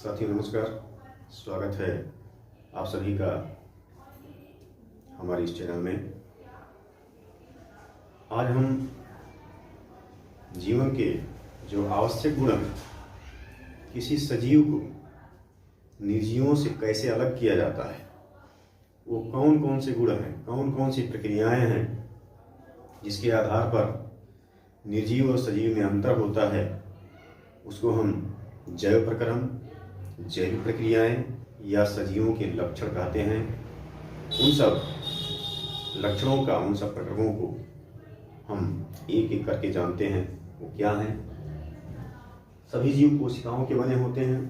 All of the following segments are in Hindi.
साथियों नमस्कार। स्वागत है आप सभी का हमारे इस चैनल में। आज हम जीवन के जो आवश्यक गुण हैं, किसी सजीव को निर्जीवों से कैसे अलग किया जाता है, वो कौन कौन से गुण हैं, कौन कौन सी प्रक्रियाएं हैं जिसके आधार पर निर्जीव और सजीव में अंतर होता है, उसको हम जैव प्रक्रम, जैविक प्रक्रियाएं या सजीवों के लक्षण कहते हैं। उन सब लक्षणों का, उन सब प्रक्रमों को हम एक एक करके जानते हैं वो क्या हैं। सभी जीव कोशिकाओं के बने होते हैं,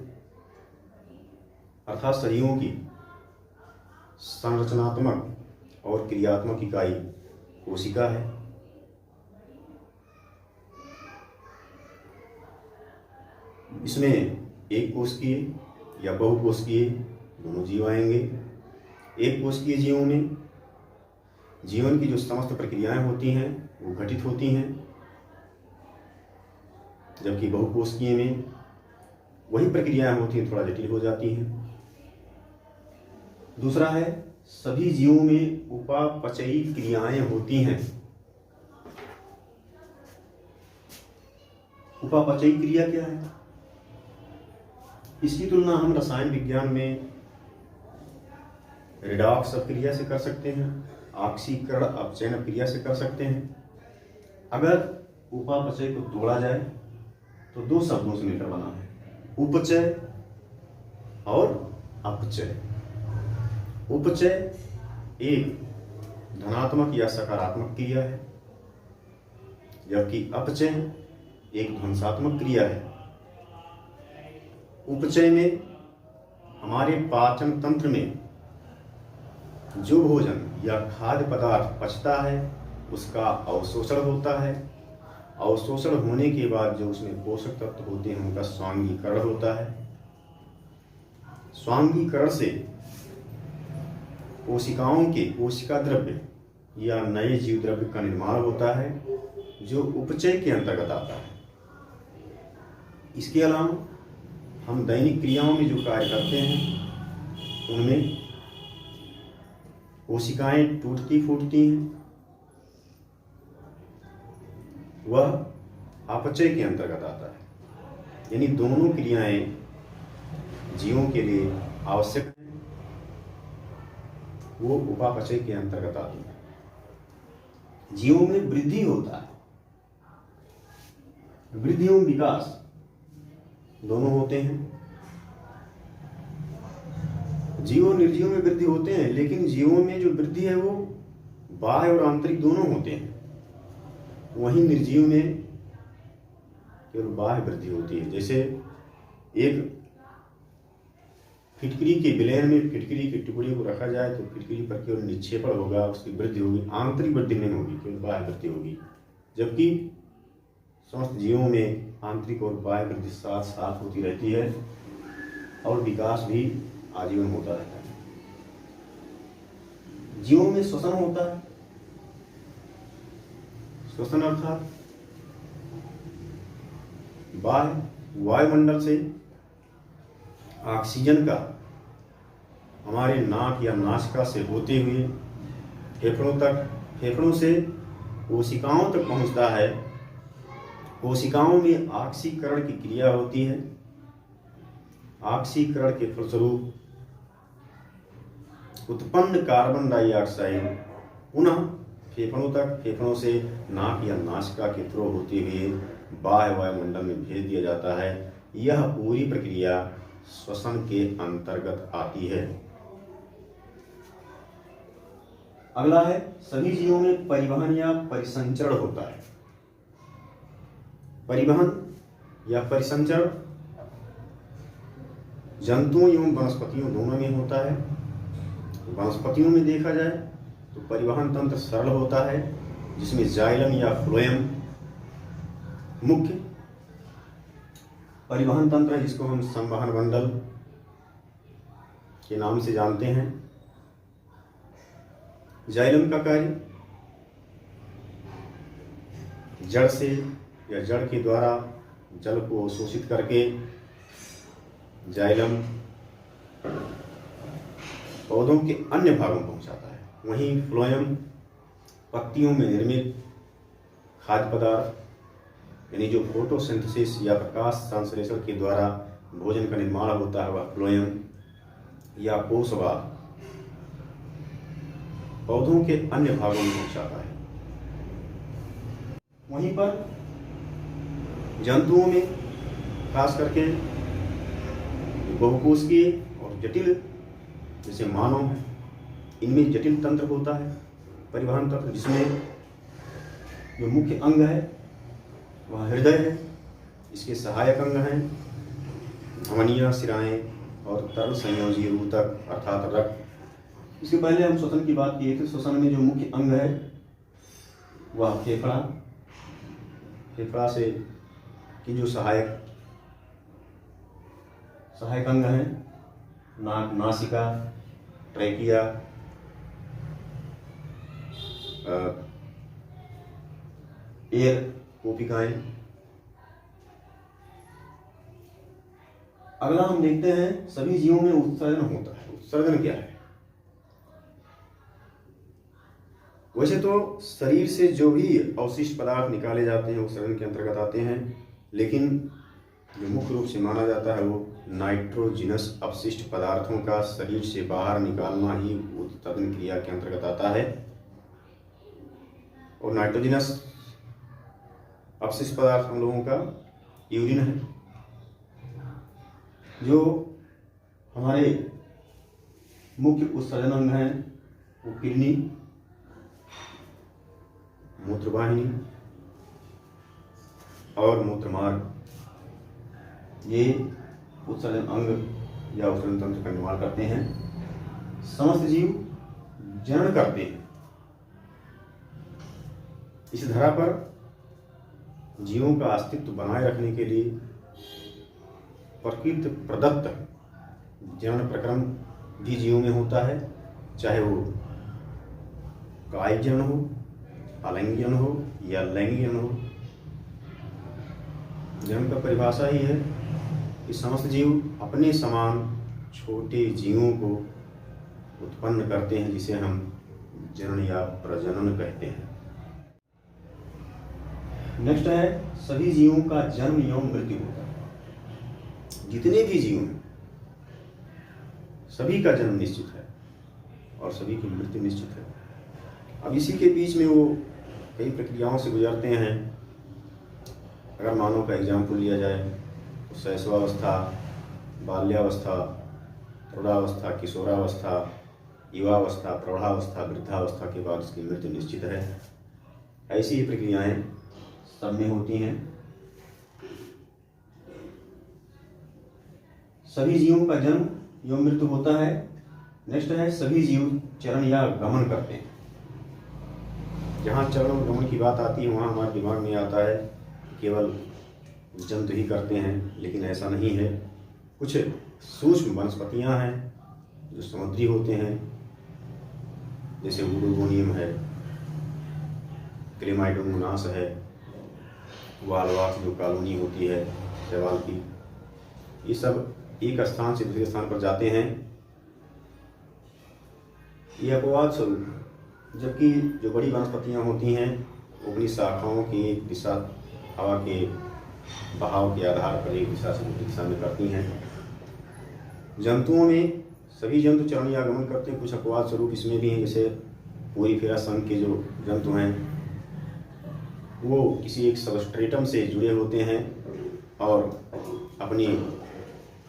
अर्थात सजीवों की संरचनात्मक और क्रियात्मक इकाई कोशिका है। इसमें एक कोशिकीय या बहुकोशिकीय दोनों जीव आएंगे। एक कोशिकीय जीवों में जीवन की जो समस्त प्रक्रियाएं होती हैं वो घटित होती हैं, जबकि बहुकोशिकीय में वही प्रक्रियाएं होती हैं, थोड़ा जटिल हो जाती हैं। दूसरा है, सभी जीवों में उपापचयी क्रियाएं होती हैं। उपापचयी क्रिया क्या है? इसकी तुलना हम रसायन विज्ञान में रिडॉक्स अपक्रिया से कर सकते हैं, ऑक्सीकरण अपचयन अपक्रिया से कर सकते हैं। अगर उपापचय को तोड़ा जाए तो दो शब्दों से मिलकर बना है, उपचय और अपचय। उपचय एक धनात्मक या सकारात्मक क्रिया है, जबकि अपचय एक ध्वंसात्मक क्रिया है। उपचय में हमारे पाचन तंत्र में जो भोजन या खाद्य पदार्थ पचता है उसका अवशोषण होता है। अवशोषण होने के बाद जो उसमें पोषक तत्व होते हैं उनका स्वांगीकरण होता है। स्वांगीकरण से कोशिकाओं के कोशिका द्रव्य या नए जीव द्रव्य का निर्माण होता है, जो उपचय के अंतर्गत आता है। इसके अलावा हम दैनिक क्रियाओं में जो कार्य करते हैं उनमें कोशिकाएं टूटती फूटती हैं, वह अपचय के अंतर्गत आता है। यानी दोनों क्रियाएं जीवों के लिए आवश्यक हैं, वो उपापचय के अंतर्गत आती हैं। जीवों में वृद्धि होता है, वृद्धि एवं विकास दोनों होते हैं। जीव और निर्जीव में वृद्धि होते हैं, लेकिन जीवों में जो वृद्धि है वो बाह्य और आंतरिक दोनों होते हैं। वहीं निर्जीव में केवल बाह्य वृद्धि होती है। जैसे एक फिटकरी के विलयन में फिटकरी के टुकड़े को रखा जाए तो फिटकरी पर केवल निक्षेपण होगा, उसकी वृद्धि होगी, आंतरिक वृद्धि नहीं होगी, केवल बाह्य वृद्धि होगी। जबकि समस्त जीवों में आंतरिक और बाह्य वृद्धि साथ साथ होती रहती है और विकास भी आजीवन होता रहता है। जीवों में श्वसन होता है। श्वसन अर्थात बाह्य वायुमंडल से ऑक्सीजन का हमारे नाक या नासिका से होते हुए फेफड़ों तक, फेफड़ों से कोशिकाओं तक पहुंचता है। कोशिकाओं में ऑक्सीकरण की क्रिया होती है। ऑक्सीकरण के फलस्वरूप उत्पन्न कार्बन डाइऑक्साइड पुनः फेफड़ों तक, फेफड़ों से नाक या नासिका के थ्रू होते हुए बाह्य वायुमंडल में भेज दिया जाता है। यह पूरी प्रक्रिया श्वसन के अंतर्गत आती है। अगला है, सभी जीवों में परिवहन या परिसंचरण होता है। परिवहन या परिसंचरण जंतुओं एवं वनस्पतियों दोनों में होता है। वनस्पतियों में देखा जाए तो परिवहन तंत्र सरल होता है, जिसमें जाइलम या फ्लोएम मुख्य परिवहन तंत्र है, जिसको हम संवहन मंडल के नाम से जानते हैं। जाइलम का कार्य जड़ से या जड़ के द्वारा जल को शोषित करके जाइलम पौधों के अन्य भागों में पहुंचाता है। वहीं फ्लोएम पत्तियों में निर्मित खाद्य पदार्थ यानी जो फोटोसिंथेसिस या प्रकाश संश्लेषण के द्वारा भोजन का निर्माण होता है वह फ्लोएम या कोषवार पौधों के अन्य भागों में पहुंचाता है। वहीं पर जंतुओं में खास करके बहुकोषीय और जटिल जैसे मानव है, इनमें जटिल तंत्र होता है, परिवहन तंत्र, जिसमें जो मुख्य अंग है वह हृदय है। इसके सहायक अंग हैं धमनियाँ, सिराएं और तरल संयोजी ऊतक अर्थात रक्त। इसके पहले हम श्वसन की बात किए थे। श्वसन में जो मुख्य अंग है वह फेफड़ा, फेफड़ा से की जो सहायक अंग हैं नाक, नासिका, ट्रैकिया, एयर कोशिकाएं। अगला हम देखते हैं सभी जीवों में उत्सर्जन होता है। उत्सर्जन क्या है? वैसे तो शरीर से जो भी अवशिष्ट पदार्थ निकाले जाते हैं उत्सर्जन के अंतर्गत आते हैं, लेकिन जो मुख्य रूप से माना जाता है वो नाइट्रोजिनस अपशिष्ट पदार्थों का शरीर से बाहर निकालना ही उत्सर्जन क्रिया के अंतर्गत आता है। और नाइट्रोजिनस अपशिष्ट पदार्थ हम लोगों का यूरिन है, जो हमारे मुख्य उत्सर्जन अंग हैं वो किडनी, मूत्रवाहिनी और मूत्रमार्ग, ये उत्सर्जन अंग या उत्सर्जन तंत्र का निर्माण करते हैं। समस्त जीव जनन करते हैं। इस धरा पर जीवों का अस्तित्व बनाए रखने के लिए प्रकृति प्रदत्त जनन प्रक्रम भी जीवों में होता है, चाहे वो कायिक जनन हो, अलैंगिक जनन हो या लैंगिक जनन हो। जनन का परिभाषा ही है कि समस्त जीव अपने समान छोटे जीवों को उत्पन्न करते हैं, जिसे हम जनन या प्रजनन कहते हैं। नेक्स्ट है सभी जीवों का जन्म एवं मृत्यु होता है। जितने भी जीव हैं सभी का जन्म निश्चित है और सभी की मृत्यु निश्चित है। अब इसी के बीच में वो कई प्रक्रियाओं से गुजरते हैं। अगर मानव का एग्जाम्पल लिया जाए तो शैशवावस्था, बाल्यावस्था, प्रौढ़ावस्था, किशोरावस्था, युवावस्था, प्रौढ़ावस्था, वृद्धावस्था के बाद इसकी मृत्यु निश्चित है। ऐसी ही प्रक्रियाएं सब में होती हैं। सभी जीवों का जन्म एवं मृत्यु होता है। नेक्स्ट है सभी जीव चरण या गमन करते हैं। जहाँ चरण और गमन की बात आती है वहाँ हमारे दिमाग में आता है केवल जंतु ही करते हैं, लेकिन ऐसा नहीं है। कुछ सूक्ष्म वनस्पतियाँ हैं जो समुद्री होते हैं, जैसे उडोगोनियम है, क्लेमाइडोमोनास है, वालवास जो कॉलोनी होती है शैवाल की, ये सब एक स्थान से दूसरे स्थान पर जाते हैं ये अपवाद स्वरूप। जबकि जो बड़ी वनस्पतियाँ होती हैं वो अपनी शाखाओं की एक दिशा हवा के बहाव के आधार पर एक दिशा से दूसरी दिशा में करती हैं। जंतुओं में सभी जंतु चरण या गमन करते हैं। कुछ अपवाद स्वरूप इसमें भी हैं, जैसे पोरीफेरा संघ के जो जंतु हैं वो किसी एक सबस्ट्रेटम से जुड़े होते हैं और अपनी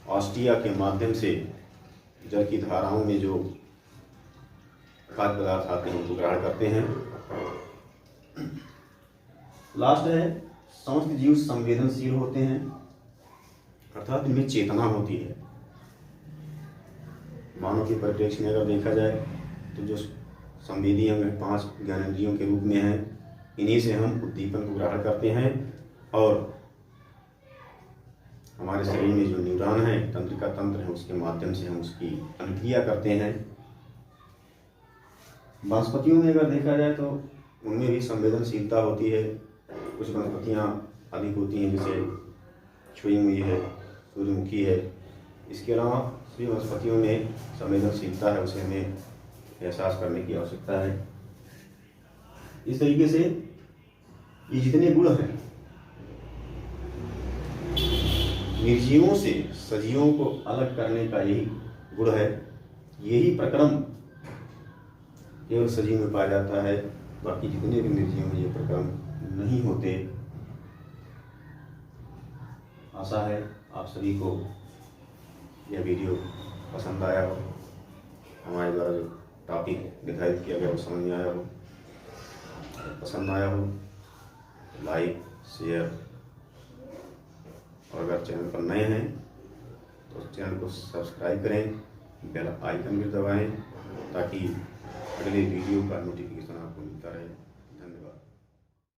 ऑस्टिया के माध्यम से जल की धाराओं में जो खाद्य पदार्थ आते हैं उनको ग्रहण करते हैं। लास्ट है समस्त जीव संवेदनशील होते हैं, अर्थात इनमें चेतना होती है। मानव के परिप्रेक्ष्य में अगर देखा जाए तो जो संवेदी अंग 5 ज्ञानेंद्रियों के रूप में हैं, इन्हीं से हम उद्दीपन को ग्रहण करते हैं और हमारे शरीर में जो न्यूरॉन है, तंत्रिका तंत्र है, उसके माध्यम से हम उसकी अनुक्रिया करते हैं। वनस्पतियों में अगर देखा जाए तो उनमें भी संवेदनशीलता होती है। कुछ वनस्पतियाँ अधिक होती हैं, जैसे छुई मुई है, सूर्यमुखी है, इसके अलावा सभी वनस्पतियों में संवेदनशीलता है, उसे हमें एहसास करने की आवश्यकता है। इस तरीके से ये जितने गुण हैं, निर्जीवों से सजीवों को अलग करने का यही गुण है। यही प्रक्रम केवल सजीव में पाया जाता है, बाकी जितने भी निर्जीव हैं ये प्रक्रम नहीं होते। आशा है आप सभी को यह वीडियो पसंद आया हो, हमारे द्वारा जो टॉपिक निर्धारित किया गया वो समझ में आया हो। पसंद आया हो तो लाइक, शेयर, और अगर चैनल पर नए हैं तो चैनल को सब्सक्राइब करें, बेल आइकन भी दबाएं ताकि अगले वीडियो का नोटिफिकेशन